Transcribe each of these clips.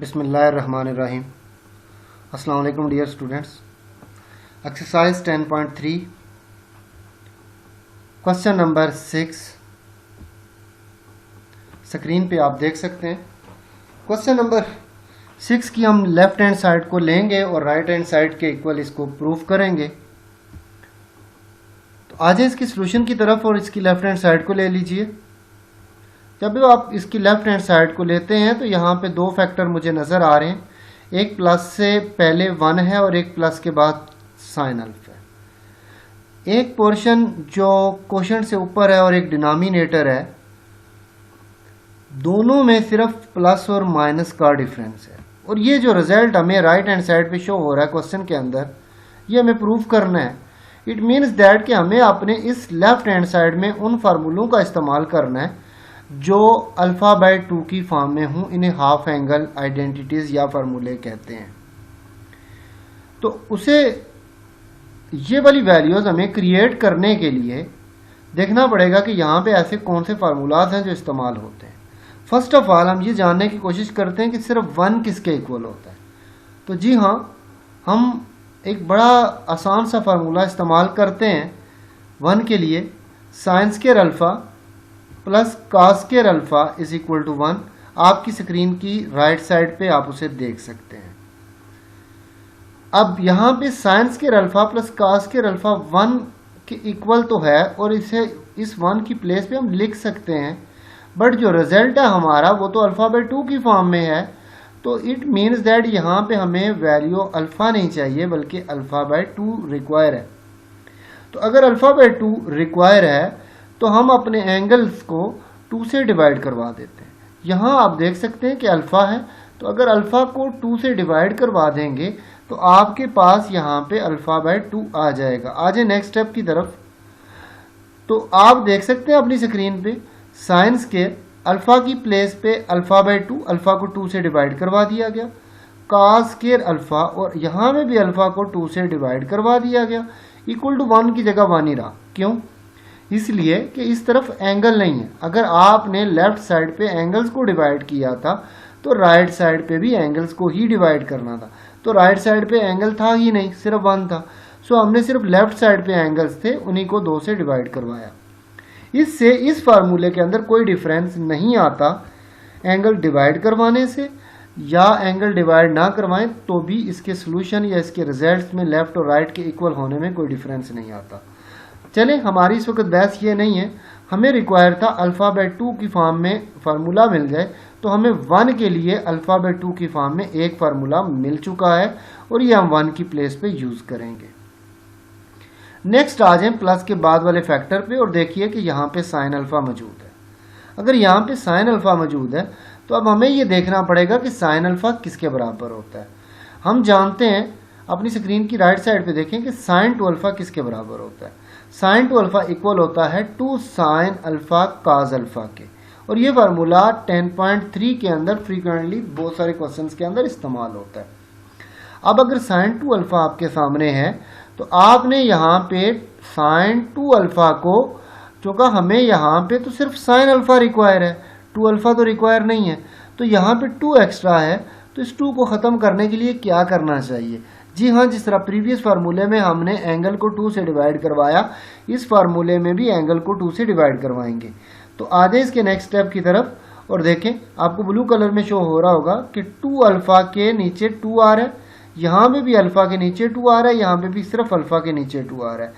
बिस्मिल्लाहिर्रहमानिर्रहीम। अस्सलाम वालेकुम dear students. Exercise 10.3 question number 6 screen पे आप देख सकते हैं। क्वेश्चन नंबर 6 की हम लेफ्ट हैंड साइड को लेंगे और राइट हैंड साइड के इक्वल इसको प्रूफ करेंगे। तो आ जाए इसकी सोल्यूशन की तरफ और इसकी लेफ्ट हैंड साइड को ले लीजिए। जब भी आप इसकी लेफ्ट हैंड साइड को लेते हैं तो यहाँ पे दो फैक्टर मुझे नज़र आ रहे हैं, एक प्लस से पहले 1 है और एक प्लस के बाद साइन अल्फा है। एक पोर्शन जो कोशेंट से ऊपर है और एक डिनोमिनेटर है, दोनों में सिर्फ प्लस और माइनस का डिफरेंस है। और ये जो रिजल्ट हमें राइट हैंड साइड पे शो हो रहा है क्वेश्चन के अंदर, ये हमें प्रूफ करना है। इट मीन्स दैट कि हमें अपने इस लेफ्ट हैंड साइड में उन फार्मूलों का इस्तेमाल करना है जो अल्फा बाय 2 की फॉर्म में हूं। इन्हें हाफ एंगल आइडेंटिटीज या फार्मूले कहते हैं। तो उसे ये वाली वैल्यूज हमें क्रिएट करने के लिए देखना पड़ेगा कि यहाँ पे ऐसे कौन से फार्मूलाज हैं जो इस्तेमाल होते हैं। फर्स्ट ऑफ ऑल हम ये जानने की कोशिश करते हैं कि सिर्फ 1 किसके इक्वल होता है। तो जी हाँ, हम एक बड़ा आसान सा फार्मूला इस्तेमाल करते हैं 1 के लिए। Sine square alpha plus cos square alpha is equal to 1। आपकी स्क्रीन की राइट साइड पे आप उसे देख सकते हैं। अब यहाँ पे sign square alpha plus cos square alpha 1 के इक्वल तो है और इसे इस 1 की प्लेस पे हम लिख सकते हैं, बट जो रिजल्ट है हमारा वो तो अल्फा बाय 2 की फॉर्म में है। तो इट मीन्स दैट यहाँ पे हमें वैल्यू अल्फा नहीं चाहिए बल्कि अल्फा बाय 2 रिक्वायर है। तो अगर अल्फा बाय 2 रिक्वायर है तो हम अपने एंगल्स को 2 से डिवाइड करवा देते हैं। यहाँ आप देख सकते हैं कि अल्फा है, तो अगर अल्फा को 2 से डिवाइड करवा देंगे तो आपके पास यहाँ पे अल्फा बाय 2 आ जाएगा। आ जाए नेक्स्ट स्टेप की तरफ। तो आप देख सकते हैं अपनी स्क्रीन पे साइन स्क्वायर अल्फा की प्लेस पे अल्फा बाय 2, अल्फा को 2 से डिवाइड करवा दिया गया। कॉस स्क्वायर अल्फा और यहाँ में भी अल्फा को 2 से डिवाइड करवा दिया गया। इक्वल टू 1 की जगह 1 ही रहा। क्यों? इसलिए कि इस तरफ एंगल नहीं है। अगर आपने लेफ्ट साइड पे एंगल्स को डिवाइड किया था तो राइट साइड पे भी एंगल्स को ही डिवाइड करना था। तो राइट साइड पे एंगल था ही नहीं, सिर्फ 1 था। सो हमने सिर्फ लेफ्ट साइड पे एंगल्स थे, उन्हीं को 2 से डिवाइड करवाया। इससे इस फार्मूले के अंदर कोई डिफरेंस नहीं आता एंगल डिवाइड करवाने से या एंगल डिवाइड ना करवाएं तो भी इसके सोल्यूशन या इसके रिजल्ट्स में लेफ्ट और राइट के इक्वल होने में कोई डिफरेंस नहीं आता। चले, हमारी इस वक्त बहस ये नहीं है। हमें रिक्वायर था अल्फा बाय 2 की फॉर्म में फार्मूला मिल जाए, तो हमें 1 के लिए अल्फा बाय 2 की फॉर्म में एक फार्मूला मिल चुका है और ये हम 1 की प्लेस पे यूज करेंगे। नेक्स्ट आ जाए प्लस के बाद वाले फैक्टर पे और देखिए कि यहाँ पे साइन अल्फा मौजूद है। अगर यहाँ पे साइन अल्फा मौजूद है तो अब हमें ये देखना पड़ेगा कि साइन अल्फा किसके बराबर होता है। हम जानते हैं, अपनी स्क्रीन की राइट साइड पे देखें कि साइन 2 अल्फा किसके बराबर होता है। साइन 2 अल्फा इक्वल होता है 2 साइन अल्फा काज अल्फा के। और ये फार्मूला 10.3 के अंदर फ्रीक्वेंटली बहुत सारे क्वेश्चंस के अंदर इस्तेमाल होता है। अब अगर साइन 2 अल्फा आपके सामने है तो आपने यहाँ पे साइन 2 अल्फा को, चूंकि हमें यहाँ पे तो सिर्फ साइन अल्फा रिक्वायर है, 2 अल्फा तो रिक्वायर नहीं है, तो यहाँ पे 2 एक्स्ट्रा है। तो इस 2 को ख़त्म करने के लिए क्या करना चाहिए? जी हाँ, जिस तरह प्रीवियस फार्मूले में हमने एंगल को 2 से डिवाइड करवाया, इस फार्मूले में भी एंगल को 2 से डिवाइड करवाएंगे। तो आ जाए इसके नेक्स्ट स्टेप की तरफ और देखें, आपको ब्लू कलर में शो हो रहा होगा कि 2 अल्फा के नीचे 2 आ रहा है, यहाँ पे भी अल्फा के नीचे 2 आ रहा है, यहाँ पे भी सिर्फ अल्फा के नीचे 2 आ रहा है।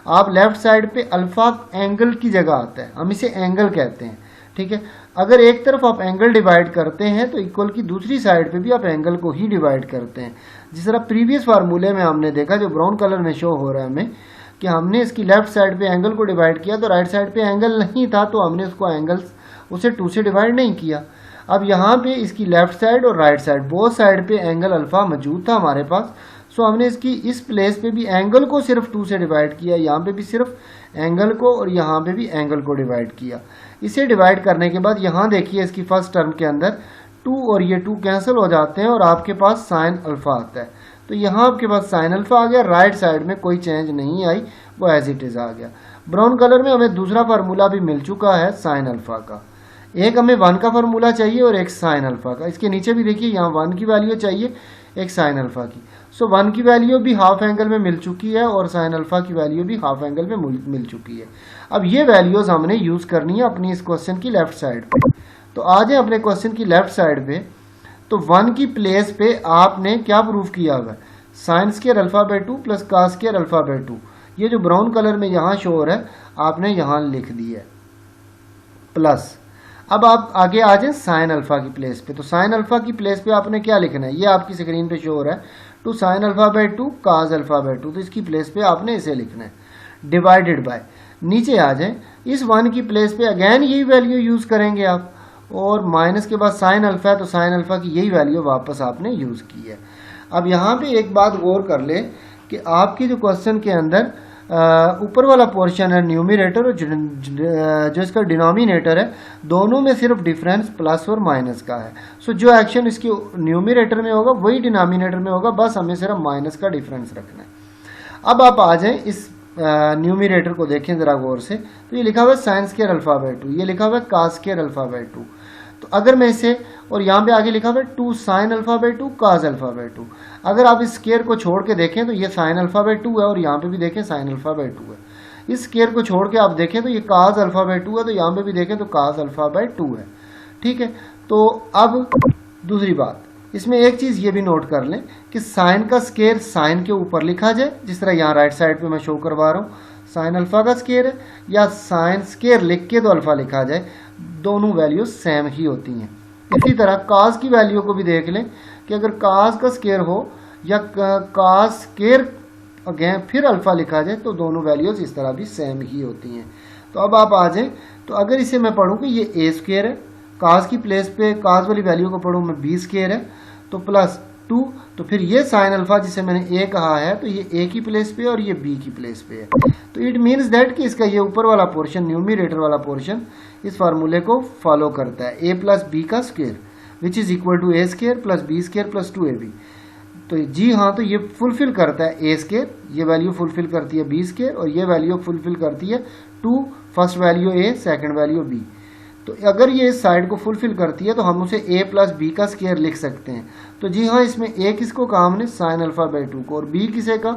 आप लेफ्ट साइड पे अल्फा एंगल की जगह आता है, हम इसे एंगल कहते हैं, ठीक है। अगर एक तरफ आप एंगल डिवाइड करते हैं तो इक्वल की दूसरी साइड पे भी आप एंगल को ही डिवाइड करते हैं। जिस तरह प्रीवियस फार्मूले में हमने देखा, जो ब्राउन कलर में शो हो रहा है हमें, कि हमने इसकी लेफ्ट साइड पे एंगल को डिवाइड किया तो राइट साइड पे एंगल नहीं था, तो हमने उसको एंगल्स उसे 2 से डिवाइड नहीं किया। अब यहाँ पे इसकी लेफ्ट साइड और राइट साइड बोथ साइड पे एंगल अल्फा मौजूद था हमारे पास। सो हमने इसकी इस प्लेस पे भी एंगल को सिर्फ 2 से डिवाइड किया, यहाँ पे भी सिर्फ एंगल को और यहाँ पे भी एंगल को डिवाइड किया। इसे डिवाइड करने के बाद यहाँ देखिए इसकी फर्स्ट टर्म के अंदर 2 और ये 2 कैंसिल हो जाते हैं और आपके पास साइन अल्फा आता है। तो यहाँ आपके पास साइन अल्फा आ गया, राइट साइड में कोई चेंज नहीं आई, वो एज इट इज आ गया। ब्राउन कलर में हमें दूसरा फार्मूला भी मिल चुका है साइन अल्फा का। एक हमें 1 का फार्मूला चाहिए और एक साइन अल्फा का। इसके नीचे भी देखिए यहाँ 1 की वैल्यू चाहिए, एक साइन अल्फा की। सो 1 की वैल्यू भी हाफ एंगल में मिल चुकी है और साइन अल्फा की वैल्यू भी हाफ एंगल में मिल चुकी है। अब ये वैल्यूज हमने यूज करनी है अपनी इस क्वेश्चन की लेफ्ट साइड पे। तो आ जाए अपने क्वेश्चन की लेफ्ट साइड पे। तो 1 की प्लेस पे आपने क्या प्रूफ किया हुआ है, sign square alpha by 2 plus cos square alpha by 2। ये जो ब्राउन कलर में यहाँ शो हो रहा है आपने यहाँ लिख दिया है प्लस। अब आप आगे आ जाए साइन अल्फा की प्लेस पे। तो साइन अल्फा की प्लेस पे आपने क्या लिखना है, ये आपकी स्क्रीन पे शो हो रहा है, two sine alpha by 2 cos alpha by 2। तो इसकी प्लेस पे आपने इसे लिखना है, डिवाइडेड बाय। नीचे आ जाए, इस 1 की प्लेस पे अगेन यही वैल्यू यूज करेंगे आप, और माइनस के बाद साइन अल्फा है तो साइन अल्फा की यही वैल्यू वापस आपने यूज की है। अब यहाँ पे एक बात गौर कर ले कि आपके जो क्वेश्चन के अंदर ऊपर वाला पोर्शन है न्यूमरेटर और जो इसका डिनोमिनेटर है, दोनों में सिर्फ डिफरेंस प्लस और माइनस का है। सो जो एक्शन इसके न्यूमरेटर में होगा वही डिनोमिनेटर में होगा, बस हमें सिर्फ माइनस का डिफरेंस रखना है। अब आप आ जाएं इस न्यूमरेटर को देखें जरा गौर से। तो ये लिखा हुआ है साइन स्क्वायर अल्फा बाय 2, ये लिखा हुआ है कॉस स्क्वायर अल्फा बाय 2। तो अगर मैं इसे, और यहाँ पे आगे लिखा हुआ है 2 sign alpha by 2 cos alpha by 2। अगर आप इस स्क्वायर को छोड़ के देखें तो ये साइन अल्फा बाय 2 है और यहाँ पे भी देखें साइन अल्फा बाय 2 है। इस स्क्वायर को छोड़ के आप देखें तो ये कॉस अल्फा बाय 2 है, तो यहाँ पे भी देखें तो कॉस अल्फा बाय 2 है। ठीक है, तो अब दूसरी बात, इसमें एक चीज़ ये भी नोट कर लें कि साइन का स्क्वायर साइन के ऊपर लिखा जाए, जिस तरह यहाँ राइट साइड पे मैं शो करवा रहा हूँ, साइन अल्फा का स्क्वायर है, या साइन स्क्वायर लिख के तो अल्फा लिखा जाए, दोनों वैल्यू सेम ही होती हैं। इसी तरह कास की वैल्यू को भी देख लें कि अगर कास का स्क्वायर हो या कास स्क्वायर अगेन फिर अल्फा लिखा जाए तो दोनों वैल्यूज इस तरह भी सेम ही होती हैं। तो अब आप आ जाएं, तो अगर इसे मैं पढ़ूँ कि ये ए स्क्वायर है, कास की प्लेस पे कास वाली वैल्यू को पढ़ूँ मैं बी स्क्वायर है, तो प्लस 2, तो फिर ये साइन अल्फा जिसे मैंने ए कहा है तो ये ए की प्लेस पे और ये बी की प्लेस पे है। तो इट मीन्स दैट कि इसका ये ऊपर वाला पोर्शन न्यूमरेटर वाला पोर्शन इस फार्मूले को फॉलो करता है, ए प्लस बी का square which is equal to A square plus B square plus 2ab। तो जी हाँ, तो ये फुलफिल करता है ए स्क्वायर, ये वैल्यू फुलफिल करती है बी स्क्वायर, और ये वैल्यू फुलफिल करती है 2, फर्स्ट वैल्यू ए सेकंड वैल्यू बी। तो अगर ये इस साइड को फुलफिल करती है तो हम उसे a प्लस बी का स्क्वायर लिख सकते हैं। तो जी हाँ, इसमें a किसको कहा हमने, साइन अल्फा बाय 2 को, और b किसे का,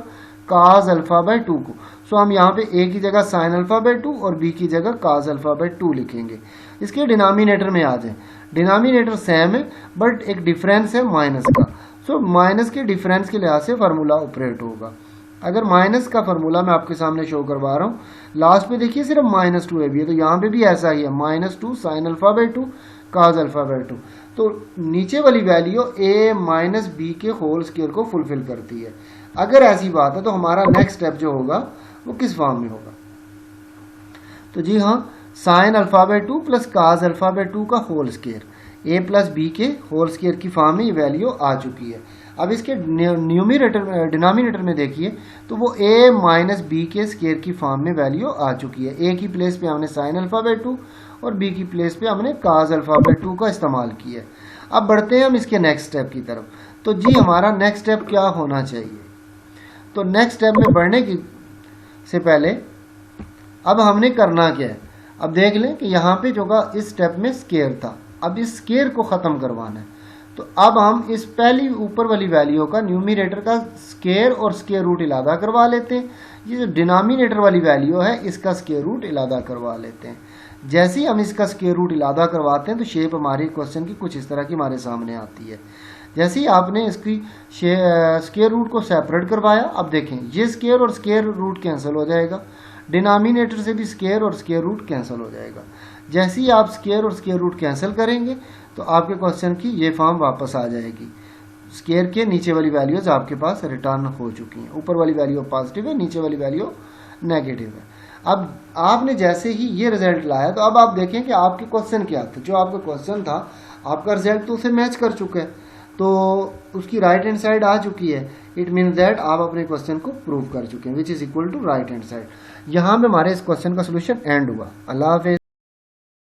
काज अल्फा बाय 2 को। सो हम यहाँ पे a की जगह साइन अल्फा बाय 2 और b की जगह काज अल्फा बाय 2 लिखेंगे। इसके डिनोमिनेटर में आ जाए, डिनोमिनेटर सेम है बट एक डिफरेंस है माइनस का। सो माइनस के डिफरेंस के लिहाज से फार्मूला ऑपरेट होगा। अगर माइनस का फार्मूला मैं आपके सामने शो करवा रहा हूँ, लास्ट पे देखिए सिर्फ -2ab है, तो यहाँ पे भी ऐसा ही है, -2 sign alpha by 2 cause alpha by 2। तो नीचे वाली वैल्यू a माइनस बी के होल स्क्वायर को फुलफिल करती है। अगर ऐसी बात है तो हमारा नेक्स्ट स्टेप जो होगा वो किस फॉर्म में होगा, तो जी हाँ, sine alpha by 2 plus cos alpha by 2 का whole square, a plus B के होल स्क्वायर की फॉर्म में ये वैल्यू आ चुकी है। अब इसके न्यूमरेटर डिनोमिनेटर में देखिए तो वो a माइनस बी के स्क्वायर की फॉर्म में वैल्यू आ चुकी है। a की प्लेस पे हमने साइन अल्फा बाय 2 और b की प्लेस पे हमने काज अल्फा बाय 2 का इस्तेमाल किया। अब बढ़ते हैं हम इसके नेक्स्ट स्टेप की तरफ। तो जी हमारा नेक्स्ट स्टेप क्या होना चाहिए, तो नेक्स्ट स्टेप में बढ़ने की से पहले अब हमने करना क्या है, अब देख लें कि यहाँ पे जो का इस स्टेप में स्क्वायर था, अब इस स्क्वायर को ख़त्म करवाना है। तो अब हम इस पहली ऊपर वाली वैल्यू का न्यूमरेटर का स्क्वायर और स्क्वायर रूट इलादा करवा लेते हैं। ये जो डिनोमिनेटर वाली वैल्यू है इसका स्क्वायर रूट इलादा करवा लेते हैं। जैसे ही हम इसका स्क्वायर रूट इलादा करवाते हैं तो शेप हमारी क्वेश्चन की कुछ इस तरह की हमारे सामने आती है। जैसे ही आपने इसकी स्क्वायर रूट को सेपरेट करवाया, अब देखें ये स्क्वायर और स्क्वायर रूट कैंसिल हो जाएगा, डिनोमिनेटर से भी स्क्वायर और स्क्वायर रूट कैंसिल हो जाएगा। जैसे ही आप स्क्वायर और स्क्वायर रूट कैंसिल करेंगे तो आपके क्वेश्चन की ये फॉर्म वापस आ जाएगी। स्क्वायर के नीचे वाली वैल्यूज आपके पास रिटर्न हो चुकी हैं, ऊपर वाली वैल्यू पॉजिटिव है, नीचे वाली वैल्यू नेगेटिव है। अब आपने जैसे ही ये रिजल्ट लाया तो अब आप देखें कि आपके क्वेश्चन क्या था, जो आपका क्वेश्चन था आपका रिजल्ट तो उसे मैच कर चुका है, तो उसकी राइट हैंड साइड आ चुकी है। इट मीन्स दैट आप अपने क्वेश्चन को प्रूव कर चुके हैं, which is equal to right hand side. यहाँ पे हमारे इस क्वेश्चन का सोल्यूशन एंड हुआ। अल्लाह हाफिज़।